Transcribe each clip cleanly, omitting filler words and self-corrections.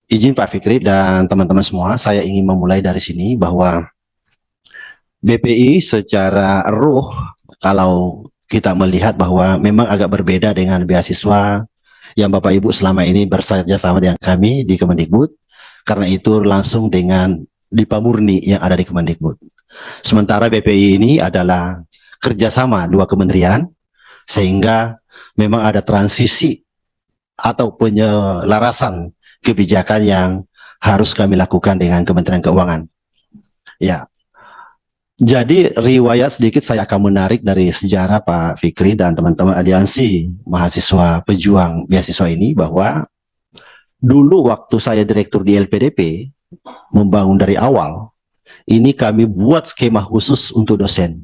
Izin Pak Fikri dan teman-teman semua, saya ingin memulai dari sini bahwa BPI secara ruh, kalau kita melihat bahwa memang agak berbeda dengan beasiswa yang Bapak Ibu selama ini bekerja sama dengan kami di Kemendikbud, karena itu langsung dengan Dipa Murni yang ada di Kemendikbud. Sementara BPI ini adalah kerjasama dua kementerian, sehingga memang ada transisi atau penyelarasan kebijakan yang harus kami lakukan dengan Kementerian Keuangan. Ya, jadi riwayat sedikit saya akan menarik dari sejarah Pak Fikri dan teman-teman aliansi mahasiswa pejuang beasiswa ini, bahwa dulu waktu saya direktur di LPDP membangun dari awal, ini kami buat skema khusus untuk dosen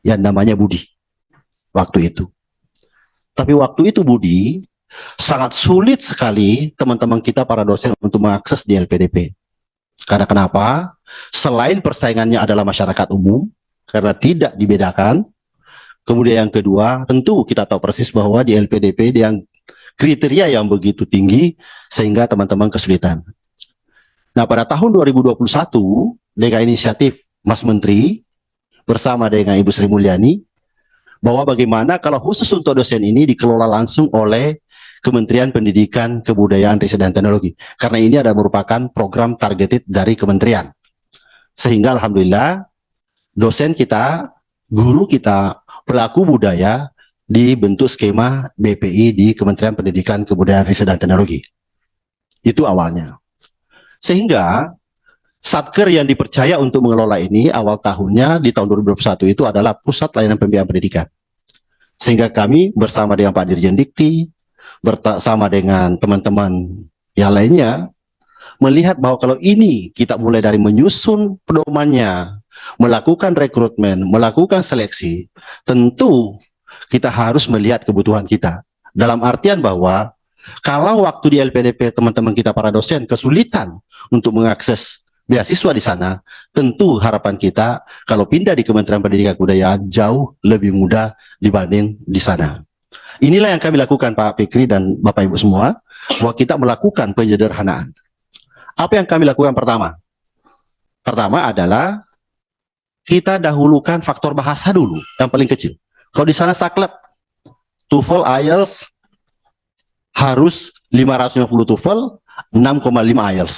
yang namanya Budi waktu itu. Tapi waktu itu Budi sangat sulit sekali teman-teman kita para dosen untuk mengakses di LPDP. Karena kenapa? Selain persaingannya adalah masyarakat umum, karena tidak dibedakan. Kemudian yang kedua, tentu kita tahu persis bahwa di LPDP yang kriteria yang begitu tinggi, sehingga teman-teman kesulitan. Nah, pada tahun 2021, dengan inisiatif Mas Menteri, bersama dengan Ibu Sri Mulyani, bahwa bagaimana kalau khusus untuk dosen ini dikelola langsung oleh Kementerian Pendidikan, Kebudayaan, Riset, dan Teknologi. Karena ini adalah merupakan program targeted dari kementerian. Sehingga alhamdulillah dosen kita, guru kita, pelaku budaya dibentuk skema BPI di Kementerian Pendidikan, Kebudayaan, Riset, dan Teknologi. Itu awalnya. Sehingga Satker yang dipercaya untuk mengelola ini awal tahunnya di tahun 2021 itu adalah Pusat Layanan Pembiayaan Pendidikan. Sehingga kami bersama dengan Pak Dirjen Dikti, bersama dengan teman-teman yang lainnya, melihat bahwa kalau ini kita mulai dari menyusun pedomannya, melakukan rekrutmen, melakukan seleksi, tentu kita harus melihat kebutuhan kita. Dalam artian bahwa kalau waktu di LPDP teman-teman kita para dosen kesulitan untuk mengakses beasiswa di sana, tentu harapan kita kalau pindah di Kementerian Pendidikan Kebudayaan jauh lebih mudah dibanding di sana. Inilah yang kami lakukan Pak Fikri dan Bapak Ibu semua, bahwa kita melakukan penyederhanaan. Apa yang kami lakukan pertama? Pertama adalah kita dahulukan faktor bahasa dulu, yang paling kecil. Kalau di sana saklek, TOEFL, IELTS harus 550 TOEFL, 6,5 IELTS.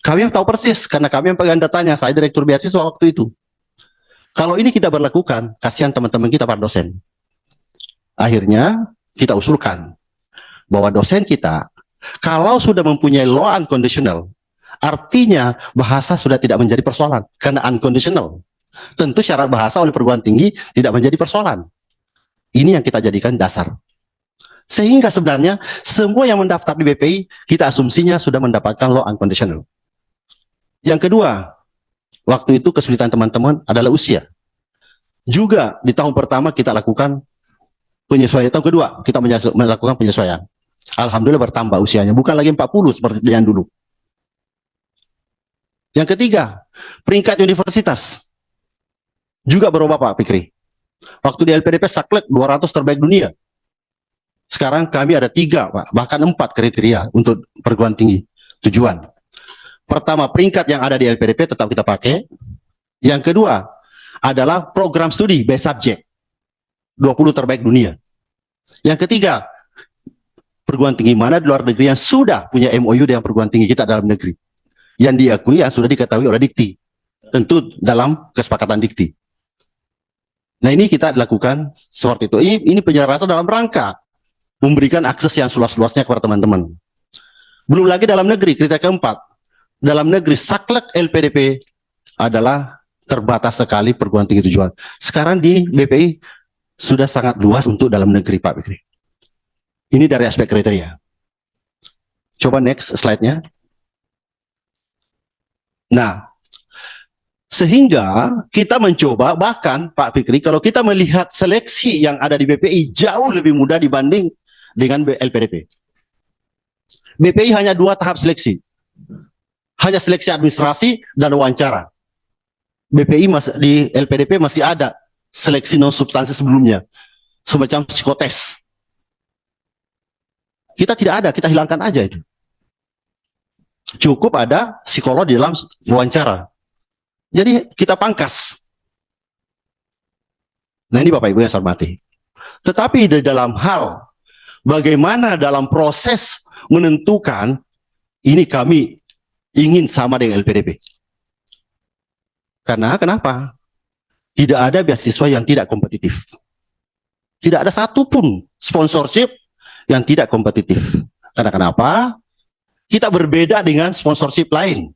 Kami tahu persis, karena kami yang pegang datanya, saya direktur beasiswa waktu itu. Kalau ini kita berlakukan, kasihan teman-teman kita para dosen. Akhirnya kita usulkan bahwa dosen kita, kalau sudah mempunyai law unconditional, artinya bahasa sudah tidak menjadi persoalan, karena unconditional. Tentu syarat bahasa oleh perguruan tinggi tidak menjadi persoalan. Ini yang kita jadikan dasar. Sehingga sebenarnya semua yang mendaftar di BPI, kita asumsinya sudah mendapatkan law unconditional. Yang kedua, waktu itu kesulitan teman-teman adalah usia. Juga di tahun pertama kita lakukan penyesuaian, tahun kedua kita melakukan penyesuaian. Alhamdulillah bertambah usianya, bukan lagi 40 seperti yang dulu. Yang ketiga, peringkat universitas juga berubah Pak Fikri. Waktu di LPDP saklek 200 terbaik dunia. Sekarang kami ada 3 Pak, bahkan 4 kriteria untuk perguruan tinggi tujuan. Pertama, peringkat yang ada di LPDP tetap kita pakai. Yang kedua adalah program studi best subject 20 terbaik dunia. Yang ketiga, perguruan tinggi mana di luar negeri yang sudah punya MOU dengan perguruan tinggi kita dalam negeri, yang diakui, yang sudah diketahui oleh Dikti, tentu dalam kesepakatan Dikti. Nah, ini kita lakukan seperti itu. Ini penyelarasan dalam rangka memberikan akses yang seluas-luasnya kepada teman-teman. Belum lagi dalam negeri, kriteria keempat, dalam negeri saklek LPDP adalah terbatas sekali perguruan tinggi tujuan. Sekarang di BPI sudah sangat luas untuk dalam negeri Pak Fikri. Ini dari aspek kriteria. Coba next slide-nya. Nah, sehingga kita mencoba, bahkan Pak Fikri, kalau kita melihat seleksi yang ada di BPI jauh lebih mudah dibanding dengan LPDP. BPI hanya 2 tahap seleksi. Hanya seleksi administrasi dan wawancara. BPI di LPDP masih ada seleksi non substansi sebelumnya, semacam psikotes. Kita tidak ada, kita hilangkan aja itu. Cukup ada psikolog di dalam wawancara. Jadi kita pangkas. Nah ini Bapak Ibu yang saya hormati. Tetapi di dalam hal bagaimana dalam proses menentukan, ini kami ingin sama dengan LPDP. Karena kenapa? Tidak ada beasiswa yang tidak kompetitif. Tidak ada satupun sponsorship yang tidak kompetitif. Karena kenapa? Kita berbeda dengan sponsorship lain.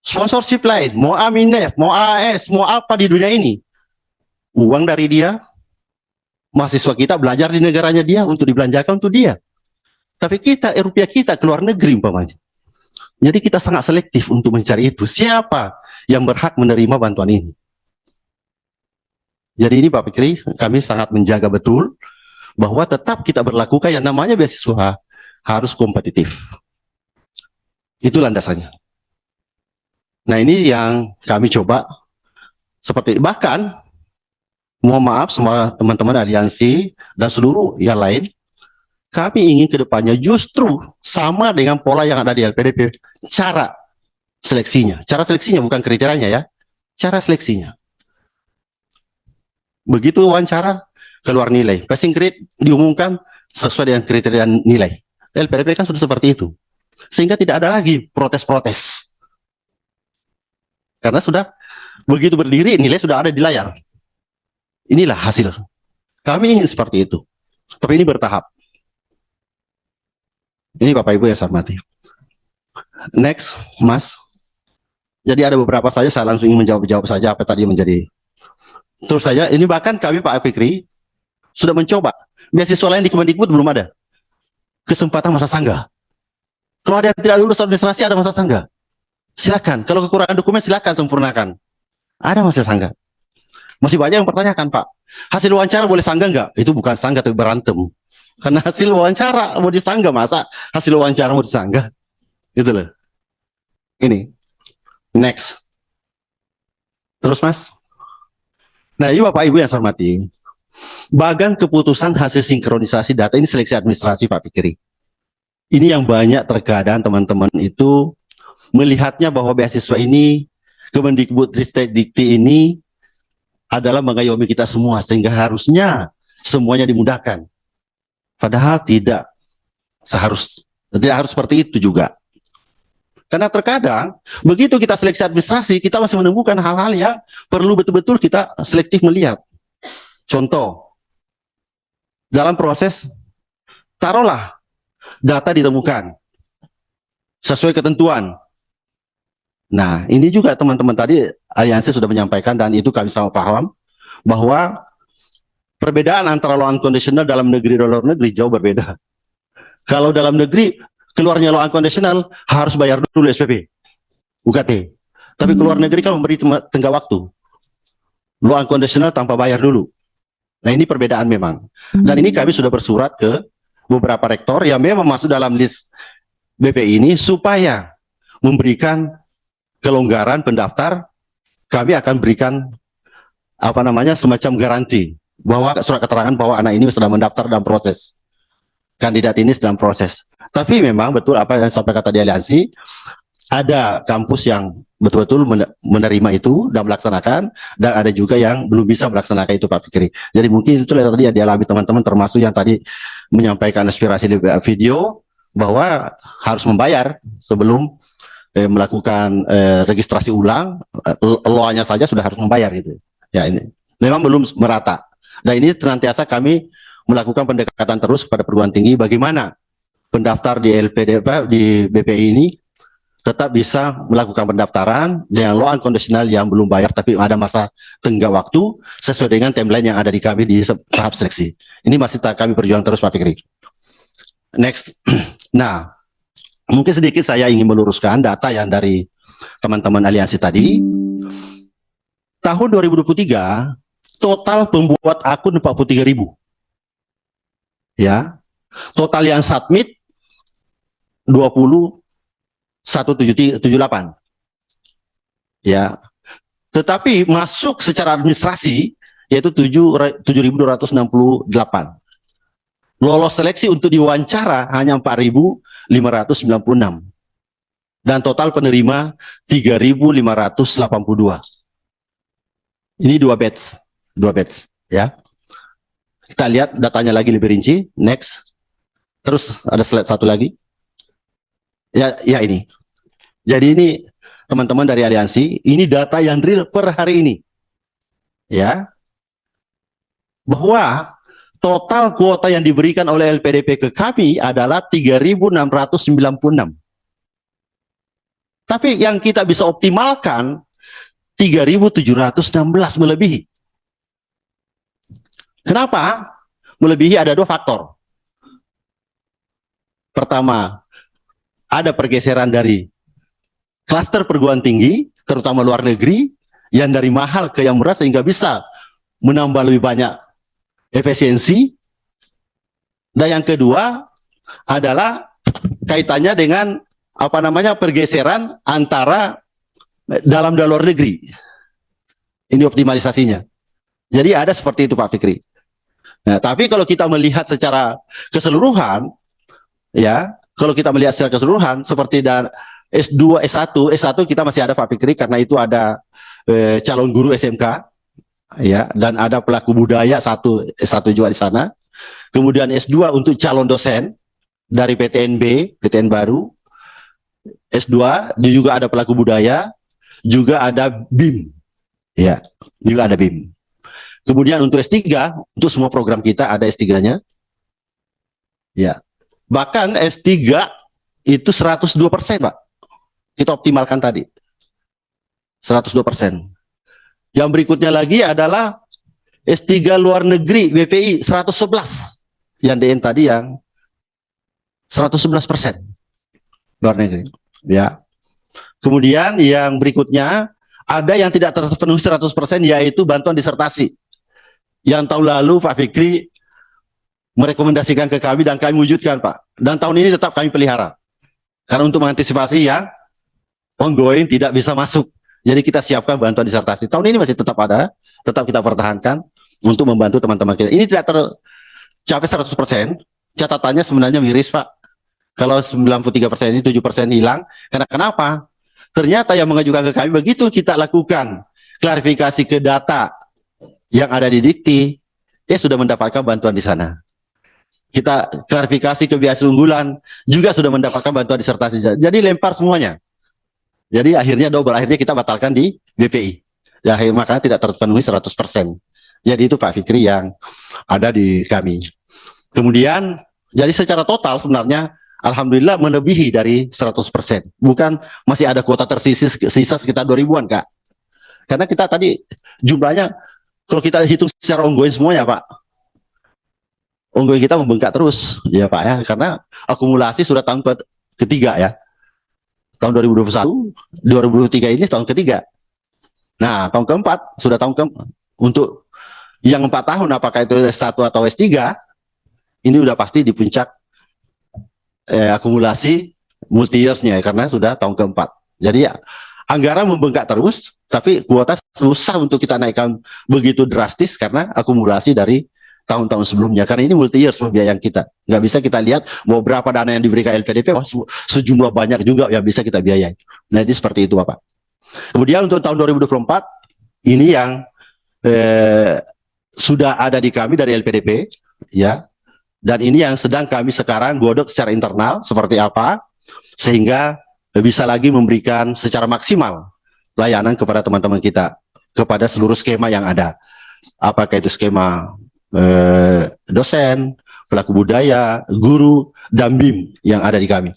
Sponsorship lain, mau Aminef, mau AAS, mau apa di dunia ini, uang dari dia, mahasiswa kita belajar di negaranya dia untuk dibelanjakan untuk dia. Tapi kita, rupiah kita keluar negeri umpamanya. Jadi kita sangat selektif untuk mencari itu. Siapa yang berhak menerima bantuan ini? Jadi ini Pak Fikri, kami sangat menjaga betul bahwa tetap kita berlakukan yang namanya beasiswa harus kompetitif. Itu landasannya. Nah ini yang kami coba seperti, bahkan mohon maaf semua teman-teman aliansi dan seluruh yang lain, kami ingin ke depannya justru sama dengan pola yang ada di LPDP, cara seleksinya. Cara seleksinya bukan kriterianya ya, cara seleksinya. Begitu wawancara, keluar nilai. Passing grade diumumkan sesuai dengan kriteria nilai. LPDP kan sudah seperti itu. Sehingga tidak ada lagi protes-protes. Karena sudah begitu berdiri, nilai sudah ada di layar. Inilah hasil. Kami ingin seperti itu. Tapi ini bertahap. Ini Bapak Ibu yang saya hormati. Next, Mas. Jadi ada beberapa saja, saya langsung ingin menjawab saja apa tadi menjadi. Terus saja, ini bahkan kami Pak Fikri sudah mencoba. Beasiswa lain di Kemendikbud belum ada. Kesempatan masa sanggah. Kalau ada yang tidak lulus administrasi, ada masa sanggah. Silakan. Kalau kekurangan dokumen, silakan sempurnakan. Ada masa sanggah. Masih banyak yang pertanyakan, Pak, hasil wawancara boleh sanggah nggak? Itu bukan sanggah, tapi berantem. Karena hasil wawancara mau disanggah, masa hasil wawancara mau disanggah? Gitu loh. Ini. Next. Terus, Mas. Nah, ini Bapak Ibu yang saya hormati. Bagan keputusan hasil sinkronisasi data ini seleksi administrasi Pak Fikri. Ini yang banyak terkadang teman-teman itu melihatnya bahwa beasiswa ini, Kemendikbud Ristek Dikti ini adalah mengayomi kita semua sehingga harusnya semuanya dimudahkan. Padahal tidak harus seperti itu juga. Karena terkadang begitu kita seleksi administrasi, kita masih menemukan hal-hal yang perlu betul-betul kita selektif melihat. Contoh, dalam proses, taruhlah data ditemukan sesuai ketentuan. Nah, ini juga teman-teman tadi aliansi sudah menyampaikan dan itu kami sama paham bahwa perbedaan antara law unconditional dalam negeri dan luar negeri jauh berbeda. Kalau dalam negeri keluarnya law unconditional harus bayar dulu SPP, UKT. Tapi keluar negeri kan memberi tenggat waktu. Law unconditional tanpa bayar dulu. Nah ini perbedaan memang. Dan ini kami sudah bersurat ke beberapa rektor yang memang masuk dalam list BPI ini supaya memberikan kelonggaran pendaftar. Kami akan berikan semacam garansi bahwa surat keterangan bahwa anak ini sedang mendaftar dalam proses. Kandidat ini sedang proses. Tapi memang betul apa yang sampai kata di aliansi, ada kampus yang betul-betul menerima itu dan melaksanakan, dan ada juga yang belum bisa melaksanakan itu Pak Fikri. Jadi mungkin itu yang tadi yang dialami teman-teman, termasuk yang tadi menyampaikan aspirasi di video bahwa harus membayar sebelum melakukan registrasi ulang, law-nya saja sudah harus membayar gitu. Ya ini memang belum merata. Dan ini senantiasa kami melakukan pendekatan terus pada perguruan tinggi bagaimana pendaftar di LPDP di BPI ini tetap bisa melakukan pendaftaran dengan law unconditional yang belum bayar tapi ada masa tenggat waktu sesuai dengan timeline yang ada di kami di tahap seleksi. Ini masih kami berjuang terus Pak Fikri. Next. Nah, mungkin sedikit saya ingin meluruskan data yang dari teman-teman aliansi tadi. Tahun 2023 total pembuat akun 43.000. Ya. Total yang submit 21.78. Ya. Tetapi masuk secara administrasi yaitu 7.268. lolos seleksi untuk diwawancara hanya 4.596 dan total penerima 3.582. Ini dua batch ya. Kita lihat datanya lagi lebih rinci. Next. Terus ada slide satu lagi. Ya ini. Jadi ini teman-teman dari aliansi, ini data yang real per hari ini. Ya. Bahwa total kuota yang diberikan oleh LPDP ke kami adalah 3.696. Tapi yang kita bisa optimalkan 3.716 melebihi. Kenapa? Melebihi ada dua faktor. Pertama, ada pergeseran dari klaster perguruan tinggi, terutama luar negeri, yang dari mahal ke yang murah sehingga bisa menambah lebih banyak efisiensi. Dan yang kedua adalah kaitannya dengan pergeseran antara dalam dan luar negeri. Ini optimalisasinya. Jadi ada seperti itu Pak Fikri. Nah, tapi kalau kita melihat secara keseluruhan, ya, kalau kita melihat secara keseluruhan seperti S2, S1 kita masih ada Pak Fikri karena itu ada calon guru SMK, ya, dan ada pelaku budaya S1 juga di sana. Kemudian S2 untuk calon dosen dari PTN baru. S2 juga ada pelaku budaya, juga ada BIM. Ya, juga ada BIM. Kemudian untuk S3, untuk semua program kita ada S3-nya. Ya. Bahkan S3 itu 102%, Pak. Kita optimalkan tadi. 102%. Yang berikutnya lagi adalah S3 luar negeri BPI 111. Yang DN tadi yang 111% luar negeri. Ya. Kemudian yang berikutnya ada yang tidak terpenuhi 100% yaitu bantuan disertasi. Yang tahun lalu Pak Fikri merekomendasikan ke kami dan kami wujudkan Pak. Dan tahun ini tetap kami pelihara. Karena untuk mengantisipasi yang ongoing tidak bisa masuk. Jadi kita siapkan bantuan disertasi. Tahun ini masih tetap ada, tetap kita pertahankan untuk membantu teman-teman kita. Ini tidak tercapai 100%. Catatannya sebenarnya miris Pak. Kalau 93% ini 7% hilang. Karena kenapa? Ternyata yang mengajukan ke kami begitu kita lakukan klarifikasi ke data yang ada di Dikti, dia sudah mendapatkan bantuan di sana. Kita klarifikasi ke biaya unggulan, juga sudah mendapatkan bantuan disertasi. Jadi lempar semuanya. Jadi akhirnya double, akhirnya kita batalkan di BPI. Ya, makanya tidak terpenuhi 100%. Jadi itu Pak Fikri yang ada di kami. Kemudian, jadi secara total sebenarnya alhamdulillah melebihi dari 100%. Bukan masih ada kuota tersisa sekitar 2000-an, Kak. Karena kita tadi jumlahnya, kalau kita hitung secara ongoing semuanya, Pak, ongoing kita membengkak terus, ya Pak ya, karena akumulasi sudah tahun ketiga ya. Tahun 2021, 2023 ini tahun ketiga. Nah, tahun keempat, sudah tahun keempat. Untuk yang 4 tahun, apakah itu S1 atau S3, ini udah pasti di puncak akumulasi multi years-nya, karena sudah tahun keempat. Jadi ya, anggaran membengkak terus, tapi kuota susah untuk kita naikkan begitu drastis karena akumulasi dari tahun-tahun sebelumnya. Karena ini multi years pembiayaan kita. Nggak bisa kita lihat mau berapa dana yang diberikan LPDP, sejumlah banyak juga yang bisa kita biayai. Nah, jadi seperti itu Bapak. Kemudian untuk tahun 2024, ini yang sudah ada di kami dari LPDP, ya. Dan ini yang sedang kami sekarang godok secara internal, seperti apa, sehingga bisa lagi memberikan secara maksimal layanan kepada teman-teman kita, kepada seluruh skema yang ada. Apakah itu skema dosen, pelaku budaya, guru, dan BIM yang ada di kami.